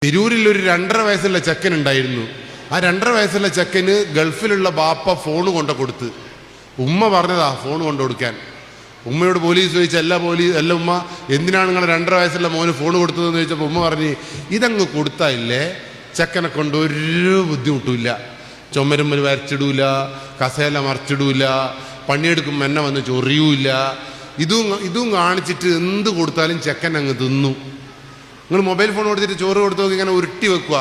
തിരൂരിൽ ഒരു 2.5 വയസ്സുള്ള ചെക്കൻ ഉണ്ടായിരുന്നു. ആ 2.5 വയസ്സുള്ള ചെക്കന് ഗൾഫിലുള്ള ബാപ്പ ഫോൺ കൊണ്ടു കൊടുത്ത്. ഉമ്മ പറഞ്ഞതാ ഫോൺ കൊണ്ടു കൊടുക്കാൻ. ഉമ്മയോട് പോലീസ് ചോദിച്ച അല്ല ഉമ്മ, എന്തിനാണ് നിങ്ങൾ 2.5 വയസ്സുള്ള മോന് ഫോൺ കൊടുത്തതെന്ന് ചോദിച്ചപ്പോൾ ഉമ്മ പറഞ്ഞ്, ഇതങ്ങ് കൊടുത്തായില്ലേ ചെക്കനെ കൊണ്ട് ഒരു ബുദ്ധിമുട്ടില്ല, ചുമരുമ്മൽ വരച്ചിടൂല, കസേല മറിച്ചിടൂല, പണിയെടുക്കുമ്പോൾ എന്നെ വന്ന് ചൊറിയൂല, ഇതും കാണിച്ചിട്ട് എന്ത് കൊടുത്താലും ചെക്കൻ അങ്ങ് തിന്നു. നിങ്ങൾ മൊബൈൽ ഫോൺ കൊടുത്തിട്ട് ചോറ് കൊടുത്തു നോക്കി ഇങ്ങനെ ഉരുട്ടി വെക്കുക,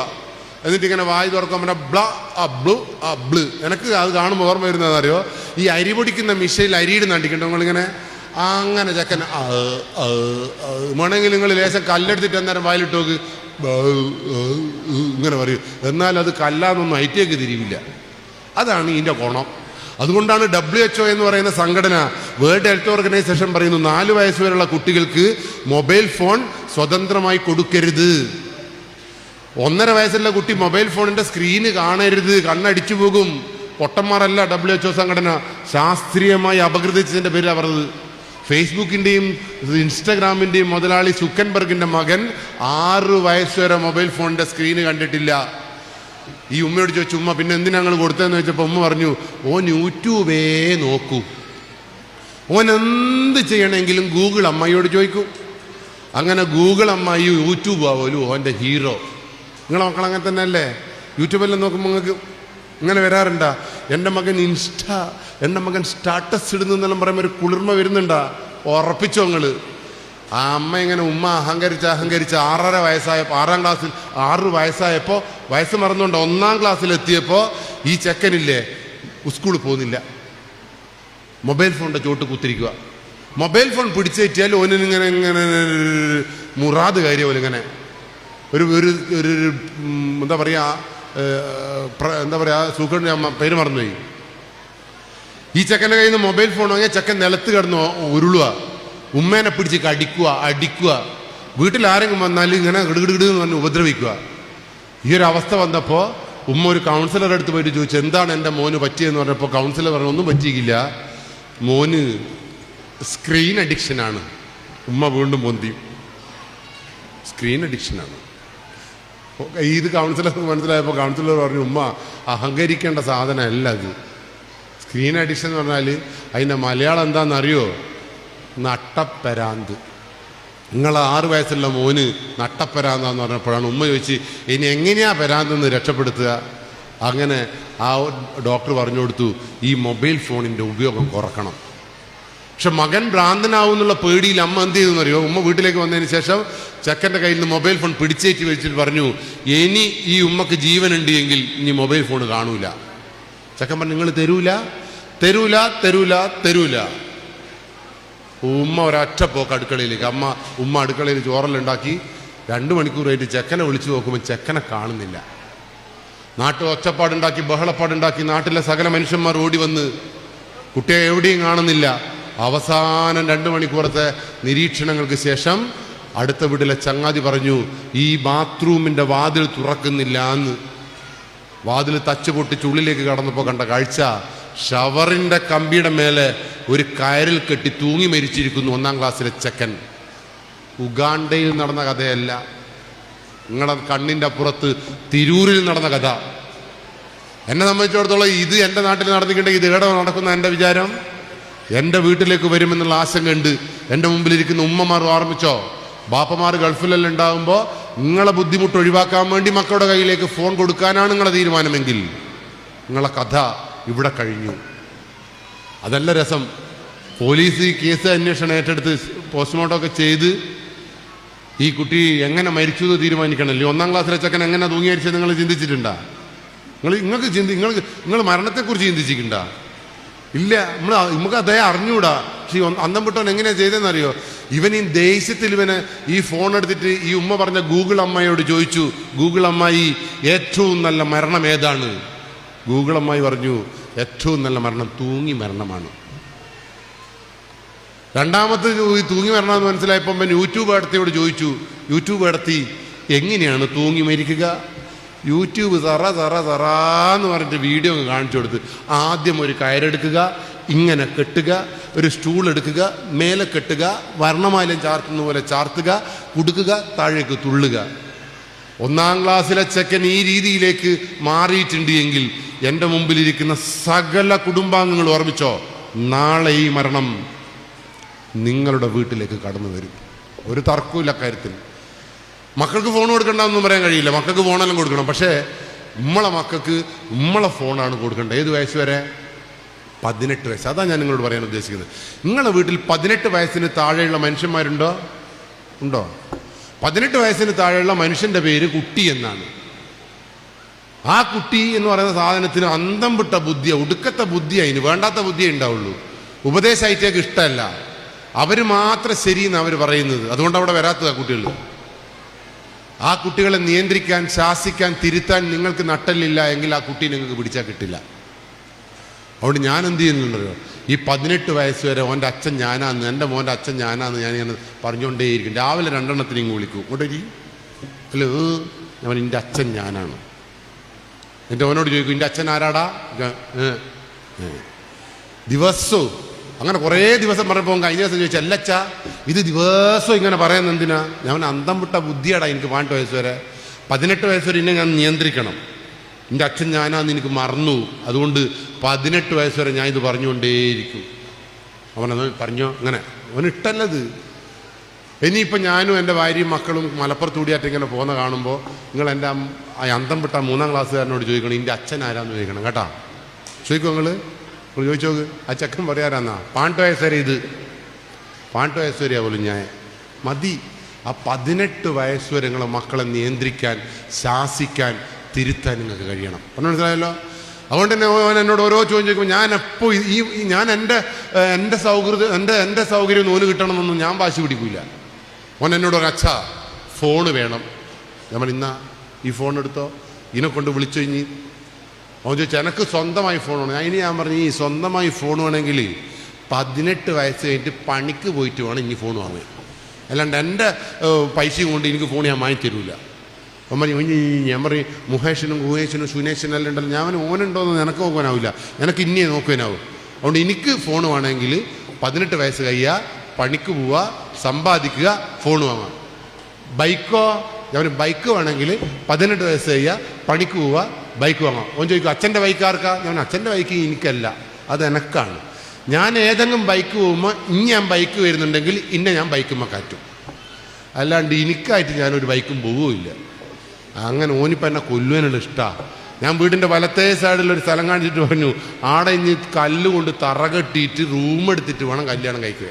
എന്നിട്ട് ഇങ്ങനെ വായി തുറക്കാൻ പറഞ്ഞാൽ ബ്ല അബ്ലു അബ്ല്. എനിക്ക് അത് കാണുമ്പോൾ ഓർമ്മ വരുന്നതെന്നറിയോ, ഈ അരി പൊടിക്കുന്ന മിഷയിൽ അരിയുടെ നണ്ടിക്കണ്ടോ നിങ്ങളിങ്ങനെ അങ്ങനെ ചെക്കൻ വേണമെങ്കിൽ നിങ്ങൾ ലേശം കല്ലെടുത്തിട്ട് അന്നേരം വായിലിട്ട് നോക്ക്, ഇങ്ങനെ പറയും. എന്നാൽ അത് കല്ലാന്നൊന്നും ഐറ്റേക്ക് തിരിയില്ല. അതാണ് ഇതിൻ്റെ ഗുണം. അതുകൊണ്ടാണ് WHO എന്ന് പറയുന്ന സംഘടന, വേൾഡ് ഹെൽത്ത് ഓർഗനൈസേഷൻ പറയുന്നു 4 വയസ്സ് വരെയുള്ള കുട്ടികൾക്ക് മൊബൈൽ ഫോൺ സ്വതന്ത്രമായി കൊടുക്കരുത്. 1.5 വയസ്സുള്ള കുട്ടി മൊബൈൽ ഫോണിന്റെ സ്ക്രീന് കാണരുത്, കണ്ണടിച്ചു പോകും. പൊട്ടന്മാരല്ല WHO സംഘടന, ശാസ്ത്രീയമായി അപഗ്രഥിച്ചതിന്റെ പേരിലാണ് പറഞ്ഞത്. ഫേസ്ബുക്കിന്റെയും ഇൻസ്റ്റഗ്രാമിന്റെയും മുതലാളി സുക്കൻബർഗിന്റെ മകൻ 6 വയസ്സ് വരെ മൊബൈൽ ഫോണിന്റെ സ്ക്രീന് കണ്ടിട്ടില്ല. ഈ ഉമ്മയോട് ചോദിച്ചു, ഉമ്മ പിന്നെ എന്തിനാ ഞങ്ങൾ കൊടുത്തതെന്ന് ചോദിച്ചപ്പോൾ ഉമ്മ പറഞ്ഞു, ഓൻ യൂട്യൂബേ നോക്കൂ, ഓൻ എന്ത് ചെയ്യണമെങ്കിലും ഗൂഗിൾ അമ്മായിയോട് ചോദിക്കും. അങ്ങനെ ഗൂഗിൾ അമ്മായി യൂട്യൂബ് ആവുമല്ലോ ഓൻ്റെ ഹീറോ. നിങ്ങളെ മക്കൾ അങ്ങനെ തന്നെ അല്ലേ? യൂട്യൂബെല്ലാം നോക്കുമ്പോൾ നിങ്ങൾക്ക് ഇങ്ങനെ വരാറുണ്ടാ, എൻ്റെ മകൻ എൻ്റെ മകൻ സ്റ്റാറ്റസ് ഇടുന്നെന്നെല്ലാം പറയുമ്പോൾ ഒരു കുളിർമ വരുന്നുണ്ടാ? ഉറപ്പിച്ചോ നിങ്ങൾ? ആ അമ്മ ഇങ്ങനെ ഉമ്മ അഹങ്കരിച്ച് 6.5 വയസ്സായപ്പോൾ 6-ാം ക്ലാസ്സിൽ 6 വയസ്സായപ്പോൾ വയസ്സ് മറന്നുകൊണ്ട് 1-ാം ക്ലാസ്സിലെത്തിയപ്പോൾ ഈ ചെക്കനില്ലേ സ്കൂളിൽ പോകുന്നില്ല, മൊബൈൽ ഫോണിൻ്റെ ചോട്ട് കുത്തിരിക്കുക. മൊബൈൽ ഫോൺ പിടിച്ചേറ്റിയാൽ ഓനിങ്ങനെ ഇങ്ങനെ മുറാദ് കാര്യം പോലെ ഇങ്ങനെ ഒരു എന്താ പറയുക സൂക്കറിൻ്റെ അമ്മ പേര് മറന്നുപോയി. ഈ ചെക്കൻ്റെ കയ്യിൽ നിന്ന് മൊബൈൽ ഫോൺ വാങ്ങിയാൽ ചെക്കൻ നിലത്ത് കിടന്ന് ഉരുളുക, ഉമ്മേനെ പിടിച്ച് അടിക്കുക. വീട്ടിൽ ആരെങ്കിലും വന്നാൽ ഇങ്ങനെ ഗിടുകിടുകിടെന്ന് പറഞ്ഞ് ഉപദ്രവിക്കുക. ഈ ഒരു അവസ്ഥ വന്നപ്പോൾ ഉമ്മ ഒരു കൗൺസിലറുടെ അടുത്ത് പോയിട്ട് ചോദിച്ചു, എന്താണ് എൻ്റെ മോന് പറ്റിയെന്ന് പറഞ്ഞപ്പോൾ കൗൺസിലർ പറഞ്ഞു, ഒന്നും പറ്റിയില്ല, മോന് സ്ക്രീൻ അഡിക്ഷനാണ്. ഉമ്മ വീണ്ടും പൊന്തി, സ്ക്രീൻ അഡിക്ഷനാണ്. ഇത് കൗൺസിലർക്ക് മനസ്സിലായപ്പോൾ കൗൺസിലർ പറഞ്ഞു, ഉമ്മ അഹങ്കരിക്കേണ്ട സാധനമല്ല അത്. സ്ക്രീൻ അഡിക്ഷൻ എന്ന് പറഞ്ഞാൽ അതിൻ്റെ മലയാളം എന്താണെന്നറിയോ? നട്ടപ്പരാന്ത്. നിങ്ങൾ 6 വയസ്സുള്ള മോന് നട്ടപ്പരാന്താന്ന് പറഞ്ഞപ്പോഴാണ് ഉമ്മ ചോദിച്ച്, ഇനി എങ്ങനെയാ പരാന്തെന്ന് രക്ഷപ്പെടുത്തുക? അങ്ങനെ ആ ഡോക്ടർ പറഞ്ഞു കൊടുത്തു, ഈ മൊബൈൽ ഫോണിൻ്റെ ഉപയോഗം കുറക്കണം. പക്ഷെ മകൻ ഭ്രാന്തനാവും എന്നുള്ള പേടിയിൽ അമ്മ എന്ത് ചെയ്തെന്ന് അറിയോ? ഉമ്മ വീട്ടിലേക്ക് വന്നതിന് ശേഷം ചെക്കൻ്റെ കയ്യിൽ നിന്ന് മൊബൈൽ ഫോൺ പിടിച്ചേറ്റി വെച്ചിട്ട് പറഞ്ഞു, ഇനി ഈ ഉമ്മക്ക് ജീവനുണ്ട് എങ്കിൽ ഇനി മൊബൈൽ ഫോൺ കാണൂല. ചെക്കൻ പറഞ്ഞു, നിങ്ങൾ തരൂല. ഉമ്മ ഒരൊറ്റ പോക്ക് അടുക്കളയിലേക്ക്. ഉമ്മ അടുക്കളയിൽ ചോറലുണ്ടാക്കി 2 മണിക്കൂർ കഴിഞ്ഞ് ചെക്കനെ വിളിച്ചു നോക്കുമ്പോൾ ചെക്കനെ കാണുന്നില്ല. നാട്ടിൽ ഒച്ചപ്പാടുണ്ടാക്കി ബഹളപ്പാടുണ്ടാക്കി നാട്ടിലെ സകല മനുഷ്യന്മാർ ഓടി വന്ന് കുട്ടിയെ എവിടെയും കാണുന്നില്ല. അവസാനം 2 മണിക്കൂറത്തെ നിരീക്ഷണങ്ങൾക്ക് ശേഷം അടുത്ത വീട്ടിലെ ചങ്ങാതി പറഞ്ഞു, ഈ ബാത്റൂമിൻ്റെ വാതിൽ തുറക്കുന്നില്ല എന്ന്. വാതിൽ തച്ച് പൊട്ടിച്ച് ഉള്ളിലേക്ക് കടന്നപ്പോൾ കണ്ട കാഴ്ച, ഷവറിൻ്റെ കമ്പിയുടെ മേലെ ഒരു കയറിൽ കെട്ടി തൂങ്ങി മരിച്ചിരിക്കുന്നു 1-ാം ക്ലാസ്സിലെ ചെക്കൻ. ഉഗാണ്ടയിൽ നടന്ന കഥയല്ല, നിങ്ങളുടെ കണ്ണിൻ്റെ അപ്പുറത്ത് തിരൂരിൽ നടന്ന കഥ. എന്നെ സംബന്ധിച്ചിടത്തോളം ഇത് എൻ്റെ നാട്ടിൽ നടന്നിട്ടുണ്ടെങ്കിൽ ഇത് എവിടെ നടക്കുന്ന എൻ്റെ വിചാരം? എൻ്റെ വീട്ടിലേക്ക് വരുമെന്നുള്ള ആശങ്കയുണ്ട്. എൻ്റെ മുമ്പിലിരിക്കുന്ന ഉമ്മമാർ ഓർമ്മിച്ചോ, ബാപ്പമാർ ഗൾഫിലെല്ലാം ഉണ്ടാകുമ്പോൾ നിങ്ങളെ ബുദ്ധിമുട്ട് ഒഴിവാക്കാൻ വേണ്ടി മക്കളുടെ കയ്യിലേക്ക് ഫോൺ കൊടുക്കാനാണ് നിങ്ങളെ തീരുമാനമെങ്കിൽ നിങ്ങളെ കഥ ഇവിടെ കഴിഞ്ഞു. അതല്ല രസം. പോലീസ് ഈ കേസ് അന്വേഷണം ഏറ്റെടുത്ത് പോസ്റ്റ്മോർട്ടം ഒക്കെ ചെയ്ത് ഈ കുട്ടി എങ്ങനെ മരിച്ചു എന്ന് തീരുമാനിക്കണമല്ലോ. 1-ാം ക്ലാസ്സിലെ ചെക്കൻ എങ്ങനെ തൂങ്ങി മരിച്ചത് നിങ്ങൾ ചിന്തിച്ചിട്ടുണ്ടാ? നിങ്ങൾ മരണത്തെക്കുറിച്ച് ചിന്തിച്ചിട്ടുണ്ട? ഇല്ല. നമുക്ക് അതേ അറിഞ്ഞൂടാ. പക്ഷെ അന്തം വിട്ടവൻ എങ്ങനെയാ ചെയ്തതെന്നറിയോ? ഇവൻ ഈ ദേഷ്യത്തിൽ ഈ ഫോൺ എടുത്തിട്ട് ഈ ഉമ്മ പറഞ്ഞ ഗൂഗിൾ അമ്മായിയോട് ചോദിച്ചു, ഗൂഗിൾ അമ്മായി ഏറ്റവും നല്ല മരണം ഏതാണ്? ഗൂഗിൾ അമ്മായി പറഞ്ഞു, ഏറ്റവും നല്ല മരണം തൂങ്ങി മരണമാണ്. രണ്ടാമത്തെ തൂങ്ങി മരണം എന്ന് മനസ്സിലായപ്പോൾ യൂട്യൂബ് ഏടത്തിയോട് ചോദിച്ചു, യൂട്യൂബ് ഏടത്തി എങ്ങനെയാണ് തൂങ്ങി മരിക്കുക? യൂട്യൂബ് തറാന്ന് പറഞ്ഞിട്ട് വീഡിയോ കാണിച്ചു കൊടുത്ത്, ആദ്യം ഒരു കയറെടുക്കുക, ഇങ്ങനെ കെട്ടുക, ഒരു സ്റ്റൂൾ എടുക്കുക, മേലെ കെട്ടുക, വർണ്ണമാലം ചാർത്തുന്ന പോലെ ചാർത്തുക, കുടുക്കുക, താഴേക്ക് തുള്ളുക. 1-ാം ക്ലാസ്സിലെ ചെക്കൻ ഈ രീതിയിലേക്ക് മാറിയിട്ടുണ്ട് എങ്കിൽ എൻ്റെ മുമ്പിലിരിക്കുന്ന സകല കുടുംബാംഗങ്ങൾ ഓർമ്മിച്ചോ, നാളെ ഈ മരണം നിങ്ങളുടെ വീട്ടിലേക്ക് കടന്നു വരും. ഒരു തർക്കമില്ല കാര്യത്തിൽ. മക്കൾക്ക് ഫോൺ കൊടുക്കണ്ടെന്നൊന്നും പറയാൻ കഴിയില്ല, മക്കൾക്ക് ഫോണെല്ലാം കൊടുക്കണം. പക്ഷേ നമ്മളെ മക്കൾക്ക് നമ്മളെ ഫോണാണ് കൊടുക്കേണ്ടത്. ഏത് വയസ്സ് വരെ? 18 വയസ്സ്. അതാണ് ഞാൻ നിങ്ങളോട് പറയാൻ ഉദ്ദേശിക്കുന്നത്. നിങ്ങളുടെ വീട്ടിൽ 18 വയസ്സിന് താഴെയുള്ള മനുഷ്യന്മാരുണ്ടോ? ഉണ്ടോ? 18 വയസ്സിന് താഴെയുള്ള മനുഷ്യന്റെ പേര് കുട്ടി എന്നാണ്. ആ കുട്ടി എന്ന് പറയുന്ന സാധനത്തിന് അന്തം വിട്ട ബുദ്ധിയ, ഒടുക്കത്തെ ബുദ്ധിയ, അതിന് വേണ്ടാത്ത ബുദ്ധിയേ ഉണ്ടാവുള്ളൂ. ഉപദേശമായിട്ടേക്ക് ഇഷ്ടമല്ല. അവർ മാത്രം ശരിയെന്ന് അവർ പറയുന്നത്. അതുകൊണ്ട് അവിടെ വരാത്തതാ കുട്ടികൾ. ആ കുട്ടികളെ നിയന്ത്രിക്കാൻ, ശാസിക്കാൻ, തിരുത്താൻ നിങ്ങൾക്ക് നട്ടല്ലില്ല എങ്കിൽ ആ കുട്ടി നിങ്ങൾക്ക് പിടിച്ചാൽ കിട്ടില്ല. അതുകൊണ്ട് ഞാൻ എന്ത് ചെയ്യുന്നുണ്ടല്ലോ, ഈ 18 വയസ്സ് വരെ ഓൻ്റെ അച്ഛൻ ഞാനാന്ന്, എൻ്റെ മോൻ്റെ അച്ഛൻ ഞാനാന്ന് ഞാനിങ്ങനെ പറഞ്ഞുകൊണ്ടേയിരിക്കും. രാവിലെ 2 എണ്ണത്തിന് ഇങ്ങ് വിളിക്കും. ഇങ്ങോട്ട് അല്ല ഞാൻ എൻ്റെ അച്ഛൻ ഞാനാണ്. എൻ്റെ മോനോട് ചോദിക്കും എൻ്റെ അച്ഛൻ ആരാടാ? ദിവസവും അങ്ങനെ കുറേ ദിവസം പറഞ്ഞപ്പോൾ കഴിഞ്ഞ ദിവസം ചോദിച്ചാൽ അല്ലച്ചാ ഇത് ദിവസവും ഇങ്ങനെ പറയുന്നത് എന്തിനാ? ഞാൻ അന്തം വിട്ട ബുദ്ധിയാടാ എനിക്ക് 18 വയസ്സ് വരെ. 18 വയസ്സ് വരെ എന്നെ ഞാൻ നിയന്ത്രിക്കണം. എൻ്റെ അച്ഛൻ ഞാനാന്ന് എനിക്ക് മറന്നു. അതുകൊണ്ട് 18 വയസ്സ് വരെ ഞാൻ ഇത് പറഞ്ഞുകൊണ്ടേയിരിക്കും. അവനത് പറഞ്ഞോ അങ്ങനെ അവനിട്ടല്ലത്. ഇനിയിപ്പോൾ ഞാനും എൻ്റെ ഭാര്യയും മക്കളും മലപ്പുറത്ത് കൂടിയായിട്ട് ഇങ്ങനെ പോകുന്ന കാണുമ്പോൾ നിങ്ങൾ എൻ്റെ അന്തം വിട്ട 3-ാം ക്ലാസ്സുകാരനോട് ചോദിക്കണം എൻ്റെ അച്ഛൻ ആരാന്ന് ചോദിക്കണം കേട്ടാ. ചോദിക്കും നിങ്ങൾ ചോദിച്ചോക്ക്. ആ ചെക്കൻ പറയാറാന്നാ 18 വയസ്സ് വരെ ഇത് 18 വയസ്സ് വരെയാ പോലും ഞാൻ മതി. ആ 18 വയസ്സ് വരെ നിങ്ങളെ മക്കളെ നിയന്ത്രിക്കാൻ, ശാസിക്കാൻ, തിരുത്താൻ നിങ്ങൾക്ക് കഴിയണം. പറഞ്ഞു മനസ്സിലായല്ലോ? അതുകൊണ്ട് തന്നെ ഓൻ എന്നോട് ഓരോ ചോദ്യം ചോദിക്കുമ്പോൾ ഞാൻ എപ്പോൾ ഞാൻ എൻ്റെ സൗകര്യം ഓന് കിട്ടണമെന്നൊന്നും ഞാൻ വാശി പിടിക്കില്ല. ഓൻ എന്നോട് ഒരു അച്ഛാ ഫോണ് വേണം. നമ്മൾ ഇന്നാ ഈ ഫോൺ എടുത്തോ, ഇതിനെ കൊണ്ട് വിളിച്ചു കഴിഞ്ഞ് അവൻ ചോദിച്ചു എനിക്ക് സ്വന്തമായി ഫോൺ വേണം. അതിന് ഞാൻ പറഞ്ഞു ഈ സ്വന്തമായി ഫോൺ വേണമെങ്കിൽ 18 വയസ്സ് കഴിഞ്ഞിട്ട് പണിക്ക് പോയിട്ട് വേണം ഇനി ഫോൺ വാങ്ങുക. അല്ലാണ്ട് എൻ്റെ പൈസയും കൊണ്ട് എനിക്ക് ഫോൺ ഞാൻ വാങ്ങിത്തരൂല. അവൻ പറഞ്ഞു ഞാൻ പറയും മുഹേഷിനും സുനേഷിനും എല്ലാം ഉണ്ടല്ലോ, ഞാൻ ഓനുണ്ടോയെന്ന് എനിക്ക് നോക്കാനാവില്ല, എനിക്ക് ഇനിയെ നോക്കാനാവും. അതുകൊണ്ട് എനിക്ക് ഫോൺ വേണമെങ്കിൽ 18 വയസ്സ് കഴിയുക, പണിക്ക് പോവുക, സമ്പാദിക്കുക, ഫോൺ വാങ്ങാം. ബൈക്കോ? ഞാൻ ബൈക്ക് വേണമെങ്കിൽ 18 വയസ്സ് കഴിയുക, പണിക്ക് പോവുക, ബൈക്ക് വാങ്ങാം. ഓൻ ചോദിക്കും അച്ഛൻ്റെ ബൈക്ക് ആർക്കാ? ഞാൻ അച്ഛൻ്റെ ബൈക്ക് എനിക്കല്ല, അത് എനക്കാണ്. ഞാൻ ഏതെങ്കിലും ബൈക്ക് പോകുമ്പോൾ ഇനി ഞാൻ ബൈക്ക് വരുന്നുണ്ടെങ്കിൽ ഇന്നെ ഞാൻ ബൈക്കുമ്പോൾ കാറ്റും, അല്ലാണ്ട് എനിക്കായിട്ട് ഞാനൊരു ബൈക്കും പോവുകയില്ല. അങ്ങനെ ഓനിപ്പോൾ എന്നെ കൊല്ലുവാനുള്ള ഇഷ്ടമാണ്. ഞാൻ വീടിൻ്റെ വലത്തേ സൈഡിലൊരു സ്ഥലം കാണിച്ചിട്ട് പറഞ്ഞു ആടെ ഇനി കല്ലുകൊണ്ട് തറ കെട്ടിയിട്ട് റൂം എടുത്തിട്ട് വേണം കല്യാണം കഴിക്കുക.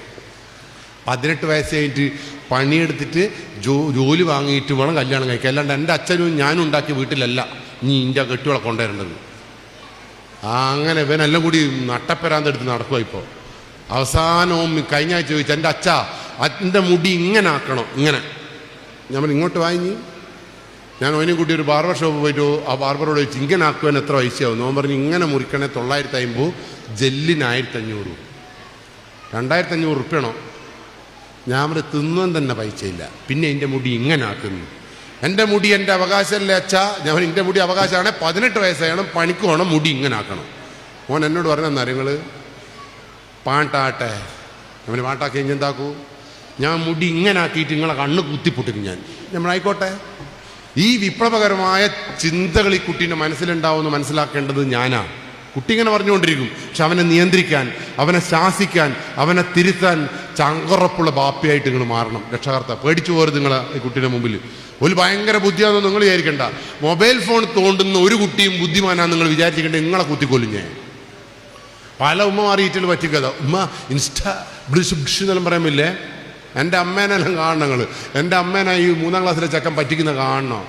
18 വയസ്സ് കഴിഞ്ഞിട്ട് പണിയെടുത്തിട്ട് ജോലി വാങ്ങിയിട്ട് വേണം കല്യാണം കഴിക്കുക. അല്ലാണ്ട് എൻ്റെ അച്ഛനും ഞാനും ഉണ്ടാക്കിയ വീട്ടിലല്ല ഇനി ഇന്ത്യ കെട്ടികളെ കൊണ്ടുവരേണ്ടത്. അങ്ങനെ ഇവനെല്ലാം കൂടി നട്ടപ്പെരാന്തെടുത്ത് നടക്കുക. ഇപ്പോൾ അവസാനവും കഴിഞ്ഞ ആഴ്ച ചോദിച്ചു എൻ്റെ അച്ഛാ എൻ്റെ മുടി ഇങ്ങനെ ആക്കണം, ഇങ്ങനെ. ഞാൻ ഇങ്ങോട്ട് വാങ്ങി ഞാൻ ഓനും കൂട്ടി ഒരു ബാർബർ ഷോപ്പ് പോയിട്ട് ആ ബാർബറോട് ചോദിച്ചു ഇങ്ങനെ ആക്കുവാൻ എത്ര പൈസയാവും? നോൻ പറഞ്ഞു ഇങ്ങനെ മുറിക്കണേ 950, ജെല്ലിന് 1500, 2500 റുപ്യണോ? ഞാൻ പറഞ്ഞു തിന്നുവാൻ തന്നെ പൈസയില്ല, പിന്നെ എൻ്റെ മുടി ഇങ്ങനെ ആക്കുന്നു. എൻ്റെ മുടി എൻ്റെ അവകാശമല്ലേ അച്ഛാ? ഞാൻ എൻ്റെ മുടി അവകാശമാണ്, 18 വയസ്സായണം, പണിക്ക് വേണം, മുടി ഇങ്ങനെ ആക്കണം. ഓൻ എന്നോട് പറഞ്ഞ നിങ്ങൾ പാട്ടാട്ടെ. അവന് പാട്ടാക്കി കഴിഞ്ഞ് എന്താക്കൂ? ഞാൻ മുടി ഇങ്ങനെ ആക്കിയിട്ട് നിങ്ങളെ കണ്ണ് കുത്തിപ്പൊട്ടിക്കും ഞാൻ. നമ്മളായിക്കോട്ടെ. ഈ വിപ്ലവകരമായ ചിന്തകൾ ഈ കുട്ടീൻ്റെ മനസ്സിലുണ്ടാവുമെന്ന് മനസ്സിലാക്കേണ്ടത് ഞാനാ. കുട്ടി ഇങ്ങനെ പറഞ്ഞുകൊണ്ടിരിക്കും, പക്ഷെ അവനെ നിയന്ത്രിക്കാൻ, അവനെ ശാസിക്കാൻ, അവനെ തിരുത്താൻ ചങ്കുറപ്പുള്ള ബാപ്പയായിട്ട് നിങ്ങൾ മാറണം. രക്ഷകർത്താവ് പേടിച്ചു പോരുത് നിങ്ങളെ ഈ കുട്ടീൻ്റെ മുമ്പിൽ. ഒരു ഭയങ്കര ബുദ്ധിയാണെന്ന് നിങ്ങൾ വിചാരിക്കണ്ട. മൊബൈൽ ഫോൺ തോണ്ടുന്ന ഒരു കുട്ടിയും ബുദ്ധിമാനാന്ന് നിങ്ങൾ വിചാരിച്ചിട്ടുണ്ടെങ്കിൽ നിങ്ങളെ കുത്തിക്കൊല്ലും ഞാൻ. പല ഉമ്മമാറിയിട്ടിൽ പറ്റിക്കഥ. ഉമ്മ ഇൻസ്റ്റാ ബ്ലിഷ് എന്നെല്ലാം പറയുമില്ലേ? എൻ്റെ അമ്മേനെല്ലാം കാണണം നിങ്ങൾ. എൻ്റെ അമ്മേനെ ഈ 3-ാം ക്ലാസ്സിലെ ചക്കൻ പറ്റിക്കുന്ന കാണണം.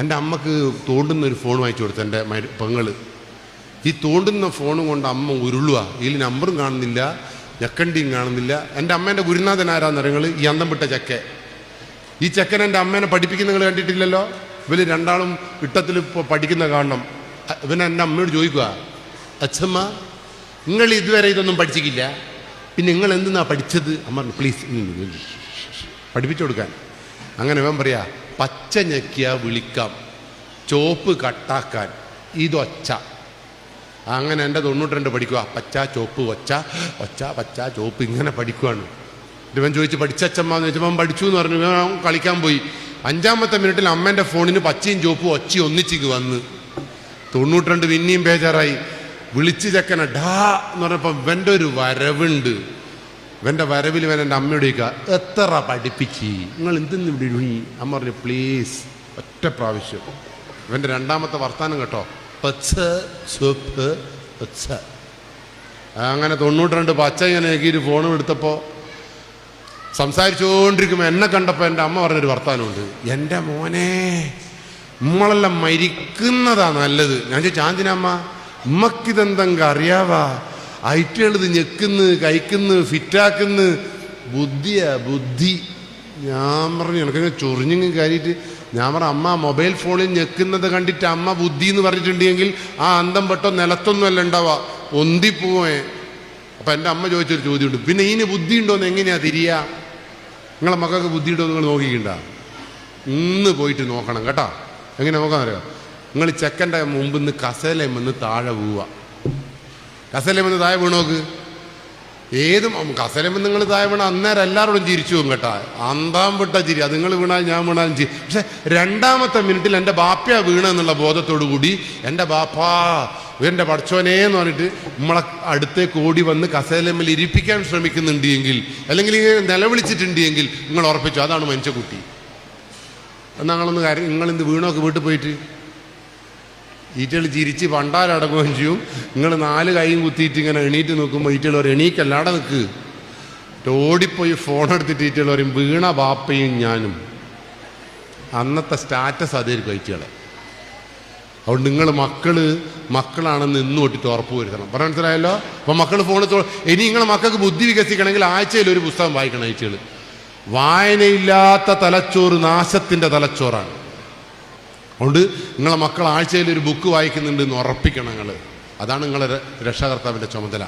എൻ്റെ അമ്മക്ക് തോണ്ടുന്ന ഒരു ഫോൺ വാങ്ങിച്ചു കൊടുത്തു എൻ്റെ പെങ്ങൾ. ഈ തോണ്ടുന്ന ഫോണും കൊണ്ട് അമ്മ ഉരുളുക. ഇതിൽ നമ്പറും കാണുന്നില്ല, ഞക്കണ്ടിയും കാണുന്നില്ല. എൻ്റെ അമ്മേൻ്റെ ഗുരുനാഥൻ ആരാന്നറിയങ്ങൾ? ഈ അന്തം വിട്ട ചക്ക. ഈ ചെക്കൻ എൻ്റെ അമ്മേനെ പഠിപ്പിക്കുന്ന നിങ്ങൾ കണ്ടിട്ടില്ലല്ലോ. ഇവർ രണ്ടാളും ഇട്ടത്തിൽ ഇപ്പോൾ പഠിക്കുന്ന കാണണം. ഇവനെ എൻ്റെ അമ്മയോട് ചോദിക്കുക, അച്ഛമ്മ നിങ്ങൾ ഇതുവരെ ഇതൊന്നും പഠിച്ചിട്ടില്ല, പിന്നെ നിങ്ങൾ എന്തെന്നാ പഠിച്ചത്? അമ്മ പ്ലീസ് പഠിപ്പിച്ചു കൊടുക്കാൻ. അങ്ങനെ ഇവൻ പറയാ പച്ച ഞെക്കിയ വിളിക്കാം, ചോപ്പ് കട്ടാക്കാൻ, ഇതൊച്ച. അങ്ങനെ എൻ്റെ 92 പഠിക്കുക. പച്ച ചോപ്പ് ഒച്ച, ഒച്ച പച്ച ചോപ്പ്, ഇങ്ങനെ പഠിക്കുവാണ്. ഇവൻ ചോദിച്ചു പഠിച്ചമ്മ എന്ന് ചോദിച്ചപ്പോൾ അവൻ പഠിച്ചു എന്ന് പറഞ്ഞു. ഇവൻ കളിക്കാൻ പോയി. 5-ാമത്തെ മിനിറ്റിൽ അമ്മേൻ്റെ ഫോണിന് പച്ചയും ചുവപ്പും ഒച്ചി ഒന്നിച്ചിക്ക് വന്ന് 92 പിന്നെയും ബേജാറായി. വിളിച്ച് ചെക്കന ഡാ എന്ന് പറഞ്ഞപ്പോൾ ഇവൻ്റെ ഒരു വരവുണ്ട്. ഇവൻ്റെ വരവിൽ ഇവൻ എൻ്റെ അമ്മയോട് ചോദിക്കുക, എത്ര പഠിപ്പിച്ച് നിങ്ങൾ എന്തെന്ന് ഇവിടെ? അമ്മ പറഞ്ഞു പ്ലീസ് ഒറ്റ പ്രാവശ്യം. ഇവൻ്റെ 2-ാമത്തെ വർത്താനം കേട്ടോ, പച്ച ചുവപ്പ് പച്ച. അങ്ങനെ 92 പച്ച ഇങ്ങനെ ഏകിയിട്ട് ഫോണും എടുത്തപ്പോൾ സംസാരിച്ചുകൊണ്ടിരിക്കുമ്പോൾ എന്നെ കണ്ടപ്പോൾ എൻ്റെ അമ്മ പറഞ്ഞൊരു വർത്താനമുണ്ട്, എൻ്റെ മോനെ നമ്മളെല്ലാം മരിക്കുന്നതാ നല്ലത്. ഞാൻ ചോദിച്ചു ചാന്തിനമ്മ ഉമ്മക്കിതെന്തെങ്കിലും അറിയാവാ? ഐറ്റുകളിത് ഞെക്കുന്നു കഴിക്കുന്നു ഫിറ്റാക്കുന്നു ബുദ്ധിയാ ബുദ്ധി. ഞാൻ പറഞ്ഞു എനിക്കങ്ങ് ചൊറിഞ്ഞിങ്ങ് കയറിയിട്ട് ഞാൻ പറഞ്ഞു അമ്മ മൊബൈൽ ഫോണിൽ ഞെക്കുന്നത് കണ്ടിട്ട് അമ്മ ബുദ്ധി എന്ന് പറഞ്ഞിട്ടുണ്ടെങ്കിൽ ആ അന്തം പെട്ടോ നിലത്തൊന്നുമല്ല ഉണ്ടാവുക, ഒന്തിപ്പോവേ. അപ്പം എൻ്റെ അമ്മ ചോദിച്ചൊരു ചോദ്യമുണ്ട്, പിന്നെ ഇതിന് ബുദ്ധി ഉണ്ടോയെന്ന് എങ്ങനെയാ തിരിയാ? നിങ്ങളെ മക്കൾക്ക് ബുദ്ധി ഉണ്ടോ നിങ്ങൾ നോക്കിക്കണ്ട, ഇന്ന് പോയിട്ട് നോക്കണം കേട്ടോ. എങ്ങനെ നോക്കാന്നറിയോ? നിങ്ങൾ ചെക്കൻ്റെ മുമ്പ് നിന്ന് കസേലയും വന്ന് താഴെ വീഴുക. കസേലയും വന്ന് താഴെ വീണോക്ക്. ഏതും കസേലയും നിങ്ങൾ താഴെ വീണ അന്നേരം എല്ലാവരോടും ചിരിച്ചു പോകും കേട്ടോ, അന്താം വിട്ട ചിരി. അത് നിങ്ങൾ വീണാൽ ഞാൻ വീണാലും ചിരി. പക്ഷെ 2-ാമത്തെ മിനിറ്റിൽ എൻ്റെ ബാപ്പയാ വീണെന്നുള്ള ബോധത്തോടു കൂടി എൻ്റെ ബാപ്പാ എൻ്റെ പഠിച്ചോനെ എന്ന് പറഞ്ഞിട്ട് നമ്മളെ അടുത്തേക്ക് ഓടി വന്ന് കസേലമ്മൽ ഇരിപ്പിക്കാൻ ശ്രമിക്കുന്നുണ്ട് എങ്കിൽ, അല്ലെങ്കിൽ നിലവിളിച്ചിട്ടുണ്ട് എങ്കിൽ നിങ്ങൾ ഉറപ്പിച്ചു അതാണ് മനുഷ്യക്കുട്ടി. ഞങ്ങളൊന്ന് കാര്യം നിങ്ങളിന്ന് വീണോക്ക് വീട്ടിൽ പോയിട്ട് ഈറ്റകൾ ചിരിച്ച് പണ്ടാലടങ്ങുകയും ചെയ്യും. നിങ്ങൾ 4 കൈയും കുത്തിയിട്ട് ഇങ്ങനെ എണീറ്റ് നോക്കുമ്പോൾ ഈറ്റകൾ പറയും എണീക്കല്ലാടെ നിൽക്ക്. ഓടിപ്പോയി ഫോൺ എടുത്തിട്ട് ഈറ്റകൾ പറയും വീണ ബാപ്പയും ഞാനും. അന്നത്തെ സ്റ്റാറ്റസ് അതായിരിക്കും ഈറ്റകളെ. അതുകൊണ്ട് നിങ്ങൾ മക്കളാണെന്ന് ഇന്ന് തൊട്ടിട്ട് ഉറപ്പ് വരുത്തണം. പറയാൻ മനസ്സിലായല്ലോ? അപ്പം മക്കൾ ഫോണിൽ ഇനി നിങ്ങളെ മക്കൾക്ക് ബുദ്ധി വികസിക്കണമെങ്കിൽ ആഴ്ചയിൽ ഒരു പുസ്തകം വായിക്കണം. ഈറ്റകൾ വായനയില്ലാത്ത തലച്ചോറ് നാശത്തിൻ്റെ തലച്ചോറാണ്. അതുകൊണ്ട് നിങ്ങളെ മക്കൾ ആഴ്ചയിൽ ഒരു ബുക്ക് വായിക്കുന്നുണ്ട് എന്ന് ഉറപ്പിക്കണം നിങ്ങൾ. അതാണ് നിങ്ങളുടെ രക്ഷാകർത്താവിൻ്റെ ചുമതല.